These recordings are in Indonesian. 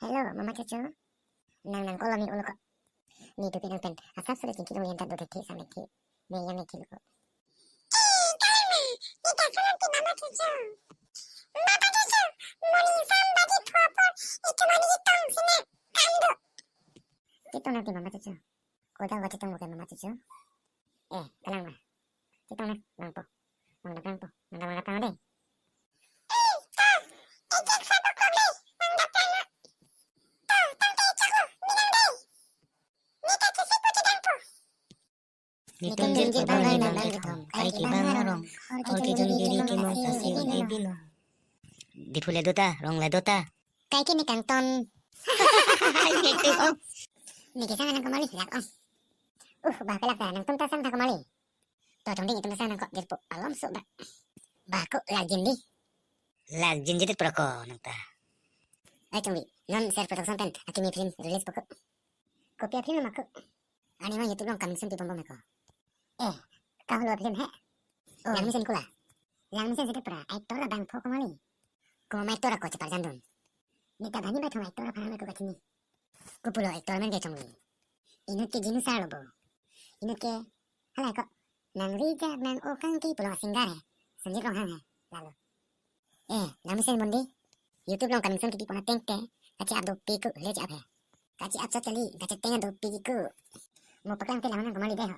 Hello, mama cucu. Nang kolomi ulo ko. Ni tu pinang pen. Asap sulit kinki dong yang tak dode ki sampai ki. Me yang ne ki ko. Kalma, kita suruh mama cucu. Mama cucu, moni sambadi popor, itu mani hitam sini, kando. Kita nanti mama cucu. Kau tahu kita bukan mama cucu. Tenang mah. Kita nak nangpo. Nangpo. Nangpo deh. Ejek satu kobe, manggap anak. Tuh, tangke cako, minang deh. Nita cuci puci dampu. Nitunjir ko bangay ng banggitom, kay kibangarong, or kijunjiri kimong tasiw ibinong. Dipule dota, rong la dota. Kay kini kanton. Gitu om. Ni kisah nang kembali yak om. Bakalak dah nang tuntasan tak kembali. Tuh tong ding tuntasan nang kok dirpo alam sok ba. Baku lagin di. Lag jinjirit prako nangta. Tunggu. Non share production pen. Aki mi film release pokok. Kopi film aku. Anima YouTube long coming soon di bombom ko. Kau luar film he. Yang misen kula. Yang misen sedep pra. Ai tora bang pok kembali. Ko mai tora ko cepat jandun. Nita bani ba thong ai tora phana ko kachini. Ko pulo ai tora men ge chongli. Inut ke jinu salobo. Inut ke halai ko. Nang rija nang okang ki pulo singgare. Sanjir long hang he. Lalu. Yang misen bondi. YouTube long coming soon kiti pona tengke. Kaci abdo piku leji ab he. Kaci ab cali. Kaci tenga do piku. Mau pakai ke langan kembali deh.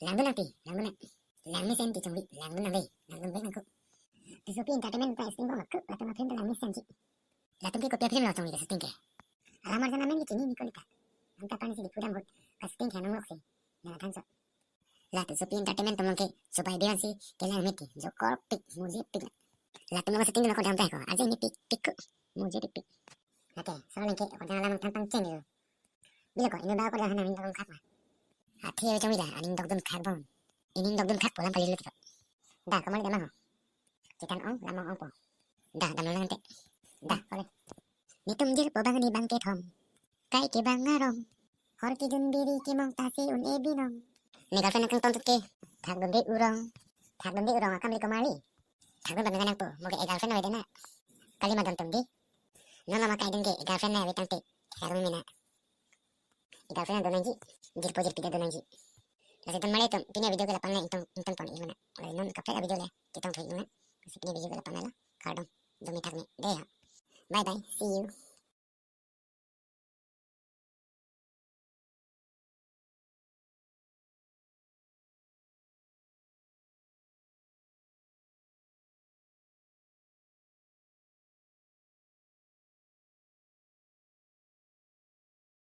Langun nanti. Lang misen ti chongli. Langun nangku. Disupi entertainment pa isting bomak. Latu ma film lang misen ji. Latu ki kopi film lo chongli ke sting ke. Alamar jana men ki ni nikolita. Anta pani si dipudam bot. Kasting ke nang loksi. Yana tanso. Latu supi entertainment tomong ke supaya dia si ke lang meti. Jo korpik muzik pik. Latu mo sting lo ko dam ko. Aja ni pik. Muzik pik. Latu soalnya ke ko jangan lamang tampang ceng gitu. Bila ko ini ba ko dah nang dong kat ma. Hati ya macam ida, aning dog dun karbon. Ini dog dun kat pulang kali lupa. Dah kembali dah mah. Cikan ong, lamang ong po. Dah dalam nanti. Dah boleh. Nitum jil po bang di bangke thom. Kai ke bangarong. Hor ki jun biri ki mong tasi un ebinong. Ni girlfriend kang tontut ke. Thak dun di urong akan beli kemali. Thak dun bangan po. Moga girlfriend na wedena. Kalima don tumdi. Nono makai dun ke girlfriend na wetang te. Harung mina. Girlfriend don nanji. Jil po jil pida don nanji. Kasi don mali tum pinya video ke lapan na intong pon ilmana. Oleh non kapre video le kitong thoi ilmana. Kasi pinya video ke lapan na la. Kardong. Dumi thak ni. Deha. Bye bye. See you.